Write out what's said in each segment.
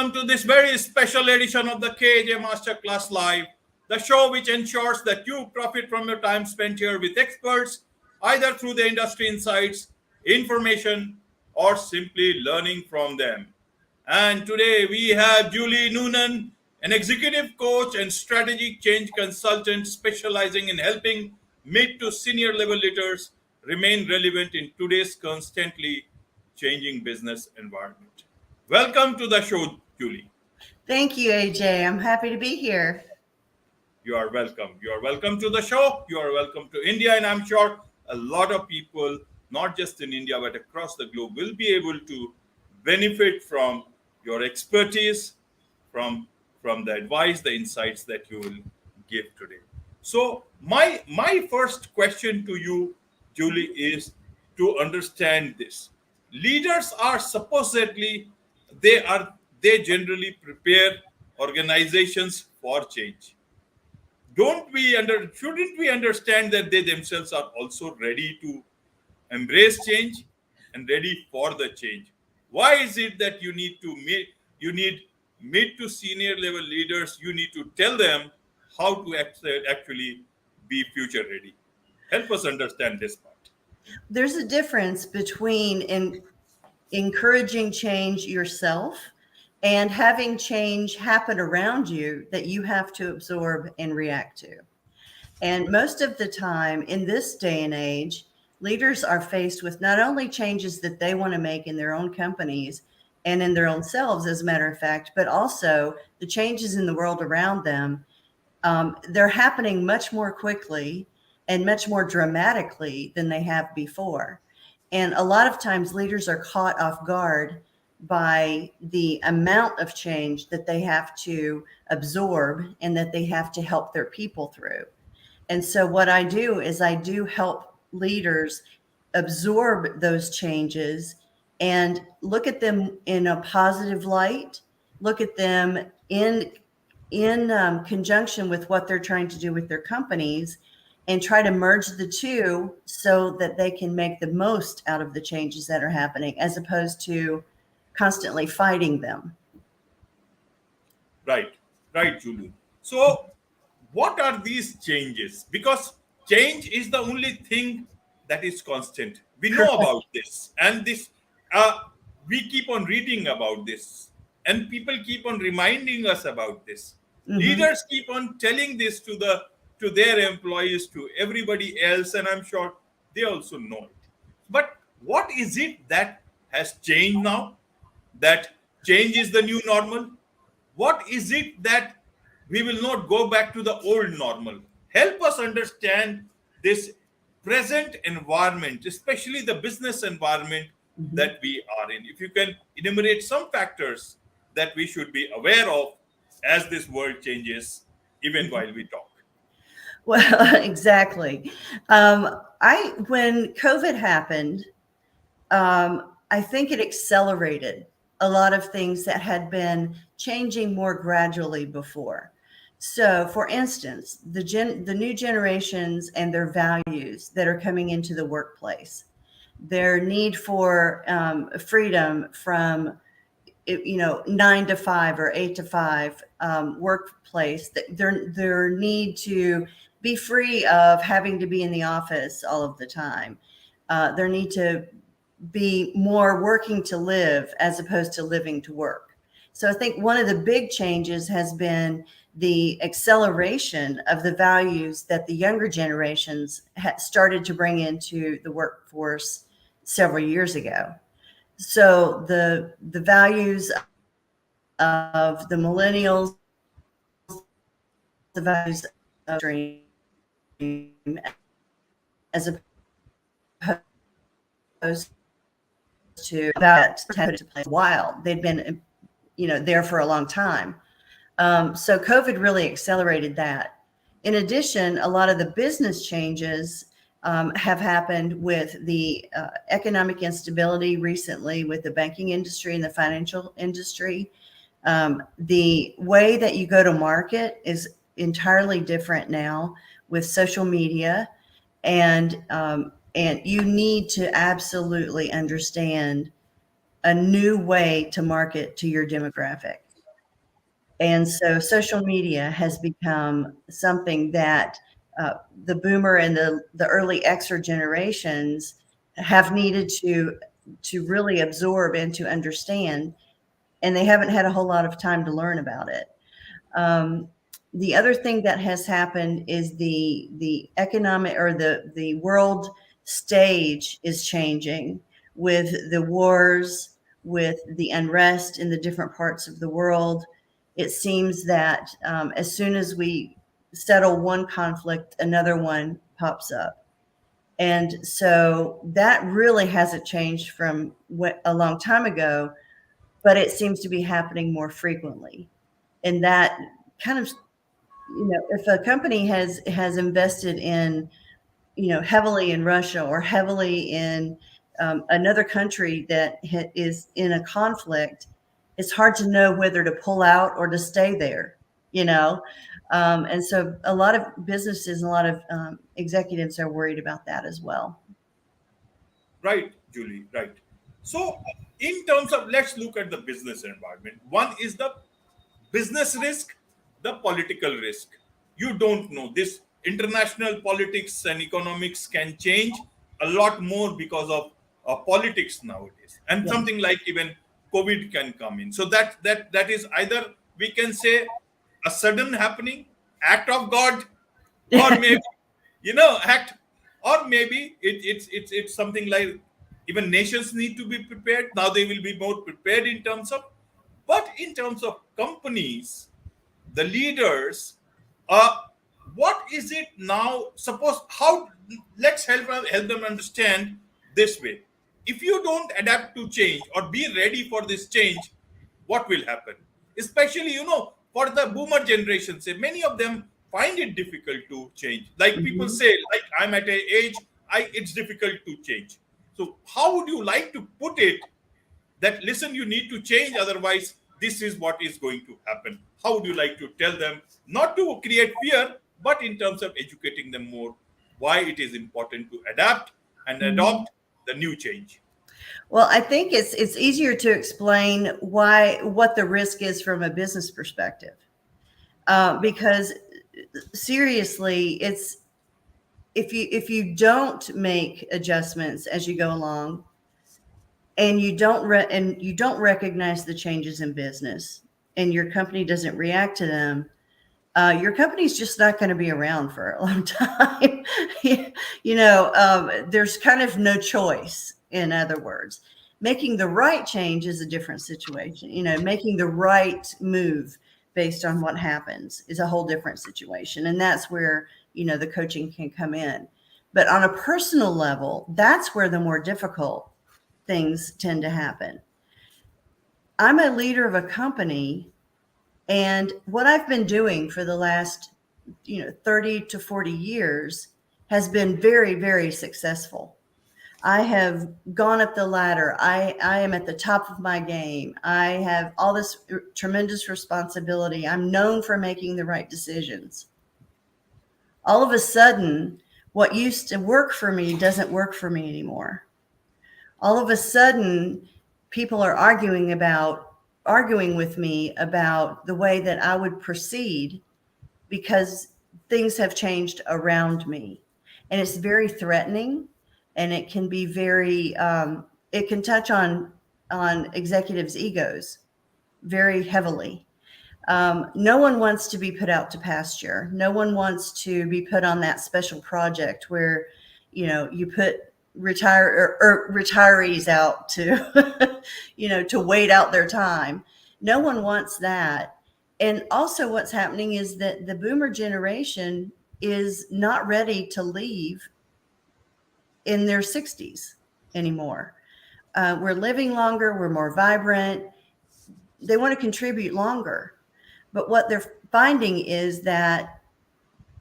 welcome to this very special edition of the KJ Masterclass Live, the show which ensures that you profit from your time spent here with experts, either through the industry insights, information, or simply learning from them. And today we have Julie Noonan, an executive coach and strategic change consultant specializing in helping mid to senior level leaders remain relevant in today's constantly changing business environment. Welcome to the show, Julie. Thank you, AJ. I'm happy to be here. You are welcome. You are welcome to the show. You are welcome to India. And I'm sure a lot of people, not just in India, but across the globe, will be able to benefit from your expertise, from the advice, the insights that you will give today. So my first question to you, Julie, is to understand this. Leaders are supposedly they generally prepare organizations for change. Shouldn't we understand that they themselves are also ready to embrace change and ready for the change? Why is it that you need mid to senior level leaders, you need to tell them how to actually be future ready? Help us understand this part. There's a difference between encouraging change yourself and having change happen around you that you have to absorb and react to. And most of the time in this day and age, leaders are faced with not only changes that they want to make in their own companies and in their own selves, as a matter of fact, but also the changes in the world around them. They're happening much more quickly and much more dramatically than they have before. And a lot of times leaders are caught off guard by the amount of change that they have to absorb and that they have to help their people through. And so what I do is I do help leaders absorb those changes and look at them in a positive light, look at them in conjunction with what they're trying to do with their companies, and try to merge the two so that they can make the most out of the changes that are happening, as opposed to constantly fighting them. Right, Julie. So, what are these changes? Because change is the only thing that is constant. We know about this, and we keep on reading about this, and people keep on reminding us about this. Mm-hmm. Leaders keep on telling this to their employees, to everybody else, and I'm sure they also know it. But what is it that has changed now? That change is the new normal? What is it that we will not go back to the old normal? Help us understand this present environment, especially the business environment that we are in. If you can enumerate some factors that we should be aware of as this world changes, even while we talk. Well, exactly. When COVID happened, I think it accelerated a lot of things that had been changing more gradually before. So, for instance, the new generations and their values that are coming into the workplace, their need for freedom from 9 to 5 or 8 to 5 workplace, their need to be free of having to be in the office all of the time, their need to be more working to live as opposed to living to work. So I think one of the big changes has been the acceleration of the values that the younger generations started to bring into the workforce several years ago. So the values of the millennials, the values of dream, as opposed to that had to play a while. They'd been, there for a long time. So COVID really accelerated that. In addition, a lot of the business changes have happened with the economic instability recently with the banking industry and the financial industry. The way that you go to market is entirely different now with social media, and you need to absolutely understand a new way to market to your demographic. And so social media has become something that the boomer and the early Xer generations have needed to really absorb and to understand, and they haven't had a whole lot of time to learn about it. Um, the other thing that has happened is the economic, or the world stage is changing with the wars, with the unrest in the different parts of the world. It seems that as soon as we settle one conflict, another one pops up. And so that really hasn't changed from a long time ago, but it seems to be happening more frequently. And that kind of, if a company has invested in, heavily in Russia or heavily in another country that is in a conflict, it's hard to know whether to pull out or to stay there, you know. And so a lot of businesses, a lot of executives are worried about that as well. Right, Julie, right. So, in terms of, let's look at the business environment. One is the business risk, the political risk. You don't know. This international politics and economics can change a lot more because of politics nowadays. And Yeah. something like even COVID can come in. So that is either, we can say, a sudden happening, act of God, or maybe, act, or maybe it's something like, even nations need to be prepared. Now they will be more prepared in terms of, but in terms of companies, the leaders, uh what is it now, suppose, how, let's help them understand this way. If you don't adapt to change or be ready for this change, what will happen? Especially, for the boomer generation, say, many of them find it difficult to change. Like people Mhm. say, like, I'm at an age, it's difficult to change. So how would you like to put it, that, listen, you need to change, otherwise this is what is going to happen? How would you like to tell them, not to create fear, but in terms of educating them more, why it is important to adapt and Mhm. adopt the new change? Well, I think it's easier to explain what the risk is from a business perspective, because seriously, it's if you don't make adjustments as you go along, and you don't recognize the changes in business, and your company doesn't react to them, your company's just not going to be around for a long time. There's kind of no choice. In other words, making the right change is a different situation. Making the right move based on what happens is a whole different situation. And that's where, the coaching can come in. But on a personal level, that's where the more difficult things tend to happen. I'm a leader of a company, and what I've been doing for the last, 30 to 40 years has been very, very successful. I have gone up the ladder. I am at the top of my game. I have all this tremendous responsibility. I'm known for making the right decisions. All of a sudden, what used to work for me doesn't work for me anymore. All of a sudden, people are arguing with me about the way that I would proceed, because things have changed around me. And it's very threatening, and it can be very it can touch on executives' egos very heavily. No one wants to be put out to pasture. No one wants to be put on that special project where, you put or retirees out to, to wait out their time. No one wants that. And also, what's happening is that the boomer generation is not ready to leave in their 60s anymore. We're living longer, we're more vibrant. They want to contribute longer. But what they're finding is that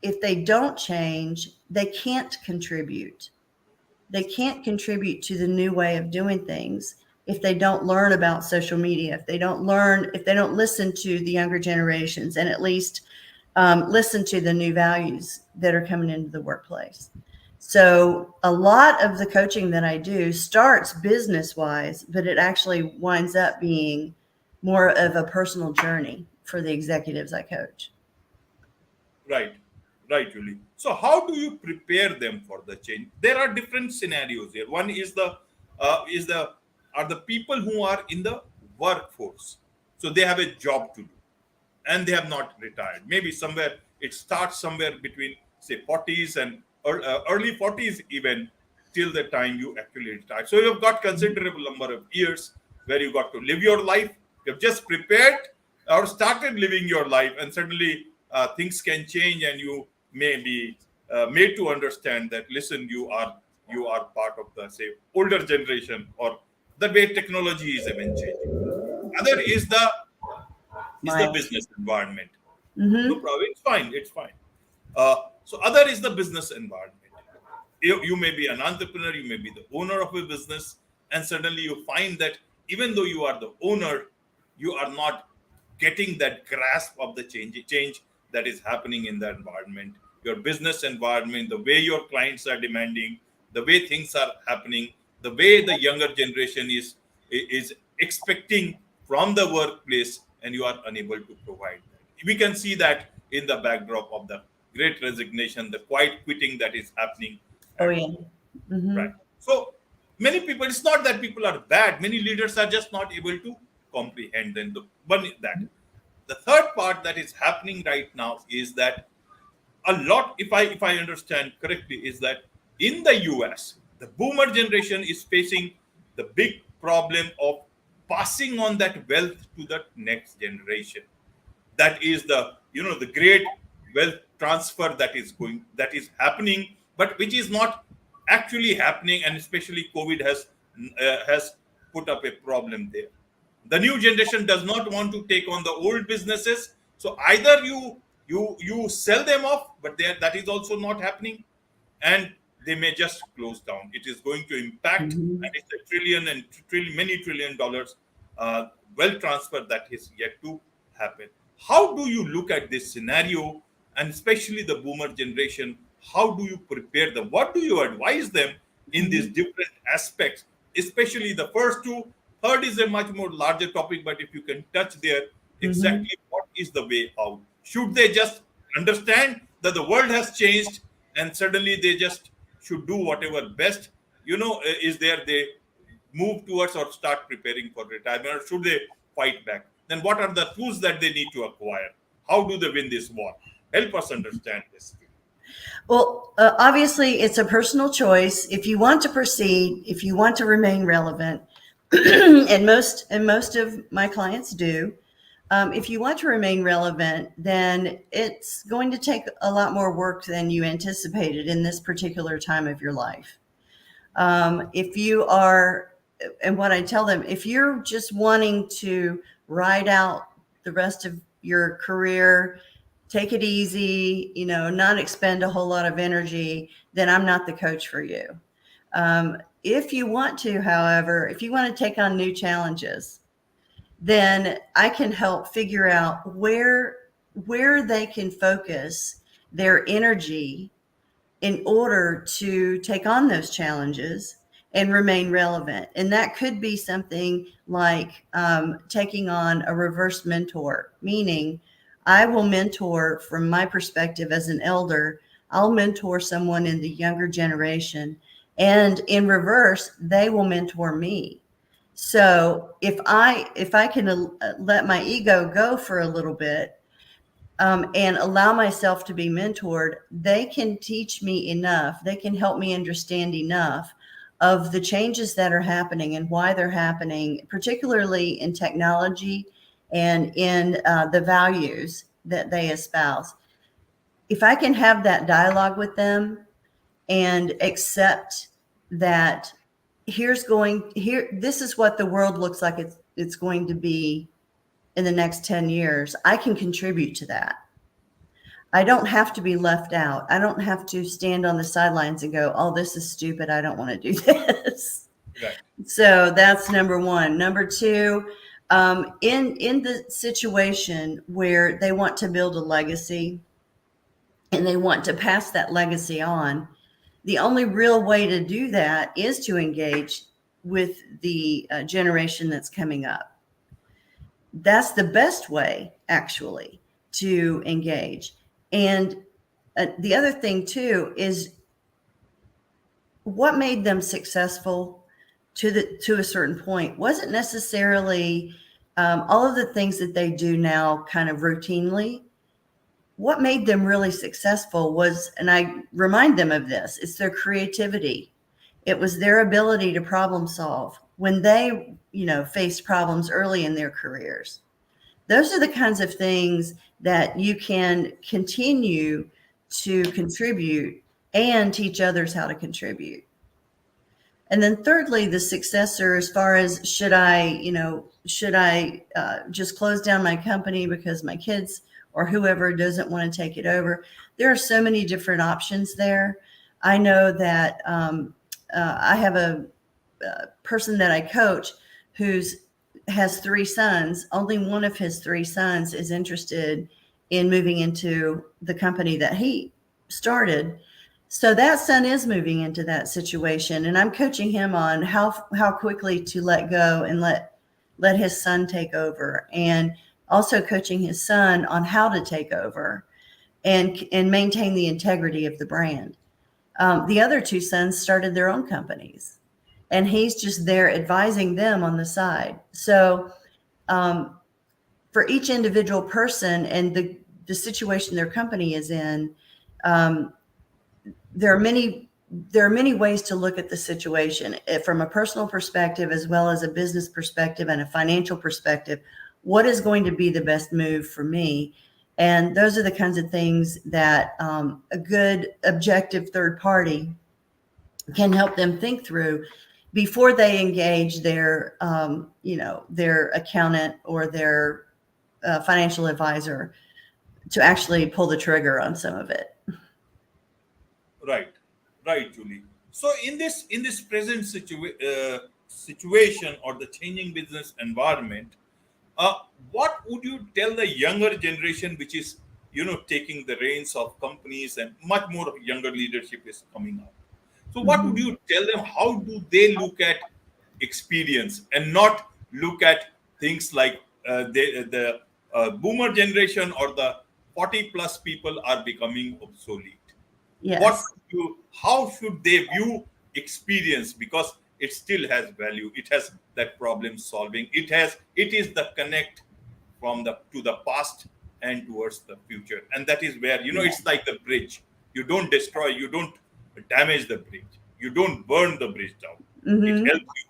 if they don't change, they can't contribute. They can't contribute to the new way of doing things if they don't learn about social media, if they don't listen to the younger generations, and at least listen to the new values that are coming into the workplace. So a lot of the coaching that I do starts business wise, but it actually winds up being more of a personal journey. for the executives I coach. Right, right, Julie. So, how do you prepare them for the change? There are different scenarios here. One is the are the people who are in the workforce, so they have a job to do, and they have not retired. Maybe somewhere it starts somewhere between say 40s and early 40s even till the time you actually retire. So you've got considerable number of years where you got to live your life. You've just prepared or started living your life, and suddenly things can change, and you may be made to understand that listen, you are part of the say older generation or the way technology is even changing. Other is the My, business environment. No mm-hmm, problem. It's fine. It's fine. So other is the business environment. You may be an entrepreneur, you may be the owner of a business, and suddenly you find that even though you are the owner, you are not getting that grasp of the change that is happening in the environment, your business environment, the way your clients are demanding, the way things are happening, the way the younger generation is expecting from the workplace, and you are unable to provide that. We can see that in the backdrop of the great resignation, the quiet quitting that is happening oh at yeah, work. mm-hmm, Right. So many people, it's not that people are bad. Many leaders are just not able to comprehend. And the one is that. The third part that is happening right now is that a lot, if I understand correctly, is that in the US, the boomer generation is facing the big problem of passing on that wealth to the next generation. That is the the great wealth transfer that is happening, but which is not actually happening, and especially COVID has put up a problem there. The new generation does not want to take on the old businesses, so either you sell them off, but that is also not happening, and they may just close down. It is going to impact, mm-hmm, and it's a trillion and many trillion dollars wealth transfer that is yet to happen. How do you look at this scenario, and especially the boomer generation? How do you prepare them? What do you advise them in these mm-hmm, different aspects, especially the first two? Third is a much more larger topic, but if you can touch there, mm-hmm. exactly what is the way out? Should they just understand that the world has changed and suddenly they just should do whatever best is there, they move towards or start preparing for retirement, or should they fight back? Then what are the tools that they need to acquire? How do they win this war? Help us understand this. Well, obviously, it's a personal choice. If you want to proceed, if you want to remain relevant, and most of my clients do. If you want to remain relevant, then it's going to take a lot more work than you anticipated in this particular time of your life. If you are, and what I tell them, if you're just wanting to ride out the rest of your career, take it easy, not expend a whole lot of energy, then I'm not the coach for you. If you want to, however, if you want to take on new challenges, then I can help figure out where they can focus their energy in order to take on those challenges and remain relevant. And that could be something like taking on a reverse mentor, meaning I will mentor from my perspective as an elder. I'll mentor someone in the younger generation, and in reverse, they will mentor me. So if I can let my ego go for a little bit, and allow myself to be mentored, they can teach me enough. They can help me understand enough of the changes that are happening and why they're happening, particularly in technology and in the values that they espouse. If I can have that dialogue with them and accept that this is what the world looks like it's going to be in the next 10 years, I can contribute to that. I don't have to be left out. I don't have to stand on the sidelines and go, oh, this is stupid. I don't want to do this. Right. So that's number one. Number two, in the situation where they want to build a legacy and they want to pass that legacy on, the only real way to do that is to engage with the generation that's coming up. that's the best way, actually, to engage. And the other thing, too, is what made them successful to a certain point wasn't necessarily all of the things that they do now kind of routinely. What made them really successful was, and I remind them of this, it's their creativity. It was their ability to problem solve when they, faced problems early in their careers. Those are the kinds of things that you can continue to contribute and teach others how to contribute. And then thirdly, the successor, as far as should I just close down my company because my kids or whoever doesn't want to take it over? There are so many different options there. I know that I have a person that I coach who's has three sons. Only one of his three sons is interested in moving into the company that he started. So that son is moving into that situation, and I'm coaching him on how quickly to let go and let his son take over, and also coaching his son on how to take over and maintain the integrity of the brand. The other two sons started their own companies, and he's just there advising them on the side. So um, for each individual person and the situation their company is in, um, there are many ways to look at the situation from a personal perspective as well as a business perspective and a financial perspective. What is going to be the best move for me? And those are the kinds of things that a good objective third party can help them think through before they engage their accountant or their financial advisor to actually pull the trigger on some of it. Right, right, Julie. So in this present situation or the changing business environment, uh, what would you tell the younger generation, which is taking the reins of companies and much more younger leadership is coming up? So what would Mhm. you tell them? How do they look at experience and not look at things like the boomer generation or the 40 plus people are becoming obsolete? What Yes. you how should they view experience, because it still has value, it has that problem solving, it is the connect from the to the past and towards the future, and that is where Yeah. it's like the bridge. You don't destroy, you don't damage the bridge, you don't burn the bridge down. It Hmm. helps you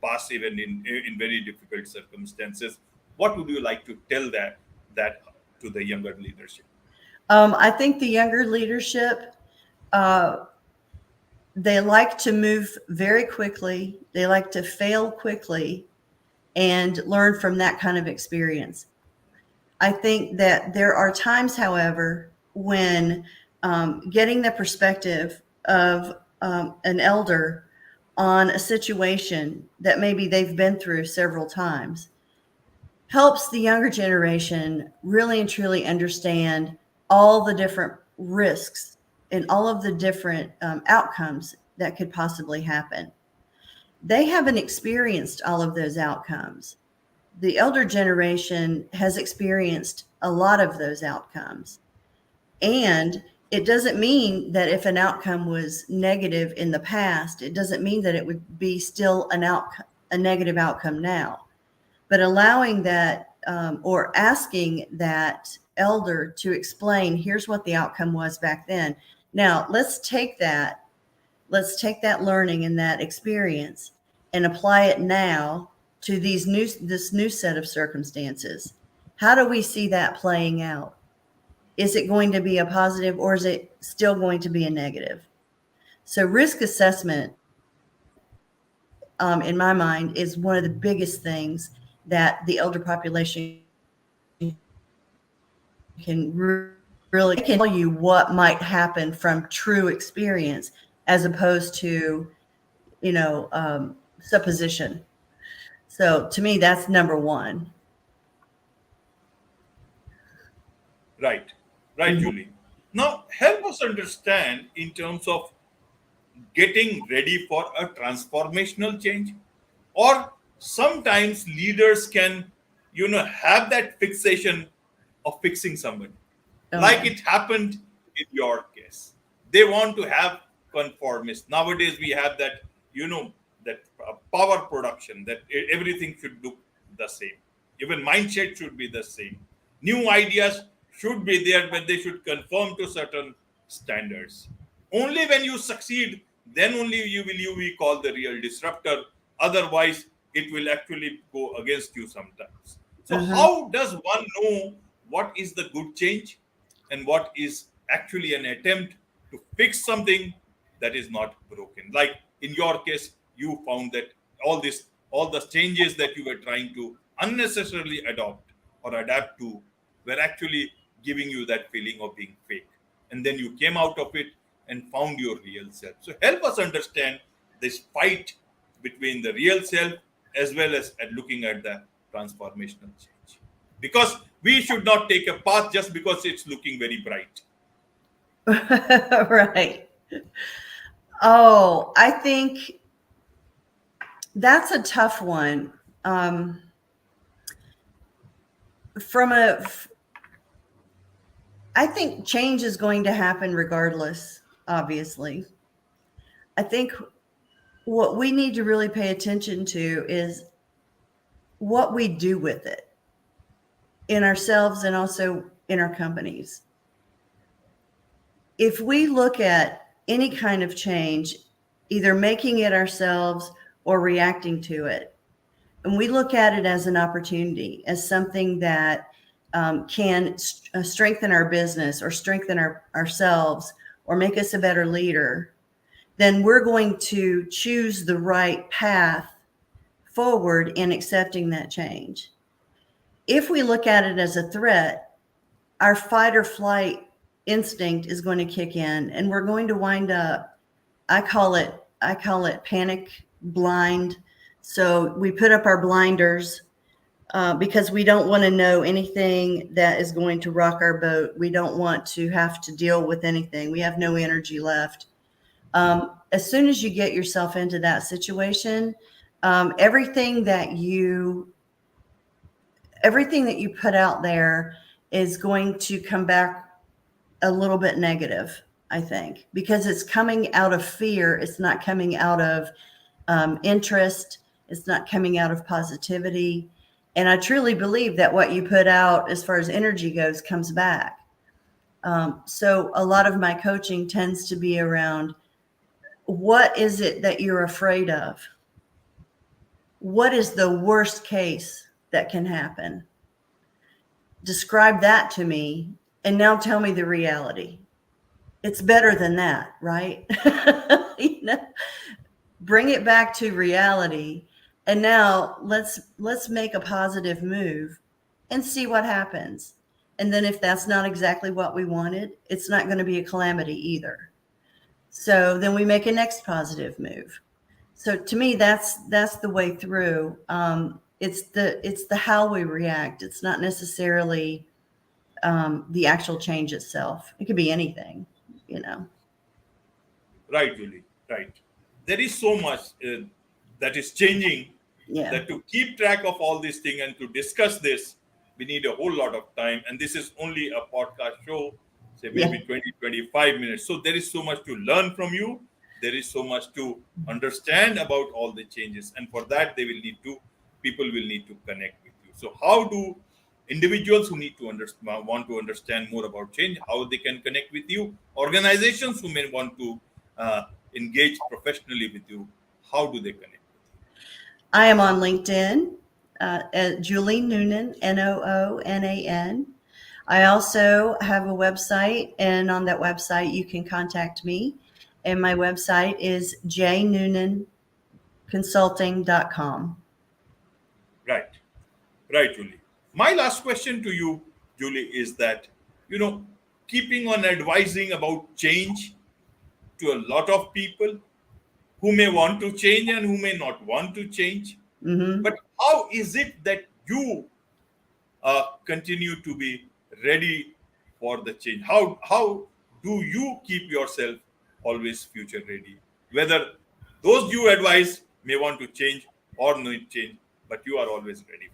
pass even in very difficult circumstances. What would you like to tell that to the younger leadership? I think the younger leadership, uh, they like to move very quickly. They like to fail quickly and learn from that kind of experience. I think that there are times, however, when getting the perspective of an elder on a situation that maybe they've been through several times helps the younger generation really and truly understand all the different risks and all of the different outcomes that could possibly happen. They haven't experienced all of those outcomes. The elder generation has experienced a lot of those outcomes. And it doesn't mean that if an outcome was negative in the past, it doesn't mean that it would be still a negative outcome now. But allowing that or asking that elder to explain, here's what the outcome was back then. Now let's take that learning and that experience and apply it now to this new set of circumstances. How do we see that playing out? Is it going to be a positive or is it still going to be a negative? So risk assessment, in my mind, is one of the biggest things that the elder population can really can tell you what might happen from true experience as opposed to supposition. So to me, that's number one. Right, right, Mhm. Julie. Now help us understand in terms of getting ready for a transformational change, or sometimes leaders can have that fixation of fixing somebody, Oh like yeah. it happened in your case. They want to have conformists. Nowadays, we have that, that power production, that everything should look the same. Even mindset should be the same. New ideas should be there, but they should conform to certain standards. Only when you succeed, then only you be called the real disruptor. Otherwise, it will actually go against you sometimes. So, Uh-huh. how does one know what is the good change and what is actually an attempt to fix something that is not broken? Like in your case, you found that all the changes that you were trying to unnecessarily adopt or adapt to were actually giving you that feeling of being fake. And then you came out of it and found your real self. So help us understand this fight between the real self as well as at looking at the transformational change. Because we should not take a path just because it's looking very bright. Right. Oh, I think that's a tough one. From a, I think change is going to happen regardless, obviously. I think what we need to really pay attention to is what we do with it in ourselves and also in our companies. If we look at any kind of change, either making it ourselves or reacting to it, and we look at it as an opportunity, as something that can strengthen our business or strengthen ourselves or make us a better leader, then we're going to choose the right path forward in accepting that change. If we look at it as a threat, our fight or flight instinct is going to kick in and we're going to wind up, I call it panic blind. So we put up our blinders because we don't want to know anything that is going to rock our boat. We don't want to have to deal with anything. We have no energy left. As soon as you get yourself into that situation, everything that you put out there is going to come back a little bit negative, I think, because it's coming out of fear. It's not coming out of interest. It's not coming out of positivity. And I truly believe that what you put out as far as energy goes comes back. So a lot of my coaching tends to be around, what is it that you're afraid of? What is the worst case that can happen? Describe that to me, and now tell me the reality. It's better than that, right? you know, bring it back to reality, and now let's make a positive move and see what happens. And then if that's not exactly what we wanted, it's not going to be a calamity either. So then we make a next positive move. So to me, that's the way through. It's the how we react. It's not necessarily the actual change itself. It could be anything, you know. Right, Julie. Right. There is so much that is changing Yeah. that to keep track of all these things and to discuss this, we need a whole lot of time. And this is only a podcast show, say Yeah. maybe 20-25 minutes. So there is so much to learn from you. There is so much to understand about all the changes. And for that, people will need to connect with you. So how do individuals who need to want to understand more about change, how they can connect with you? Organizations who may want to engage professionally with you, how do they connect? I am on LinkedIn at Julie Noonan, Noonan. I also have a website, and on that website, you can contact me. And my website is jnoonanconsulting.com. Right. Right, Julie. My last question to you, Julie, is that, you know, keeping on advising about change to a lot of people who may want to change and who may not want to change. Mm-hmm. But how is it that you continue to be ready for the change? How do you keep yourself always future ready? Whether those you advise may want to change or not change, but you are always ready.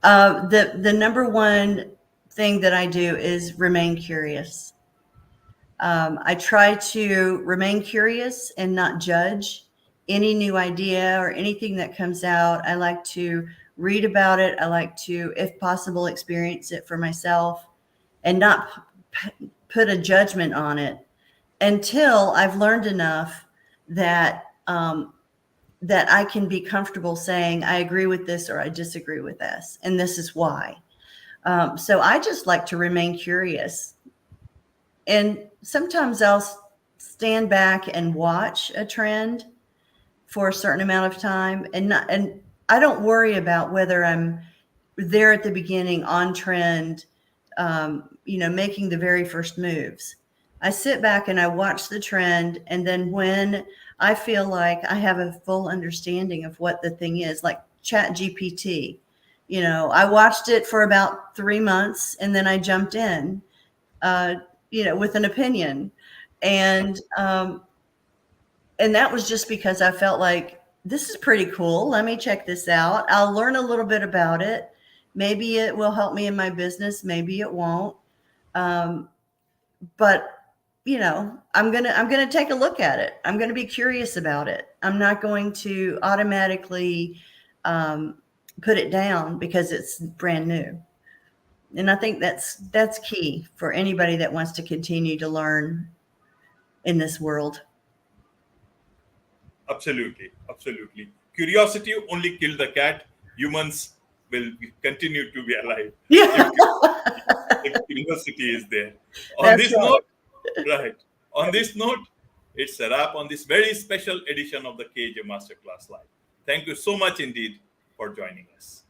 The number one thing that I do is remain curious. I try to remain curious and not judge any new idea or anything that comes out. I like to read about it. I like to, if possible, experience it for myself and not put a judgment on it until I've learned enough that that I can be comfortable saying I agree with this or I disagree with this, and this is why. So I just like to remain curious, and sometimes I'll stand back and watch a trend for a certain amount of time, and I don't worry about whether I'm there at the beginning on trend, making the very first moves. I sit back and I watch the trend. And then when I feel like I have a full understanding of what the thing is, like Chat GPT, I watched it for about 3 months and then I jumped in, with an opinion. And, and that was just because I felt like this is pretty cool. Let me check this out. I'll learn a little bit about it. Maybe it will help me in my business. Maybe it won't. But I'm gonna take a look at it. I'm gonna be curious about it. I'm not going to automatically put it down because it's brand new. And I think that's key for anybody that wants to continue to learn in this world. Absolutely, absolutely. Curiosity only killed the cat. Humans will continue to be alive Yeah, if curiosity is there. On that's this right. note, right. On this note, it's a wrap on this very special edition of the KJ Masterclass Live. Thank you so much indeed for joining us.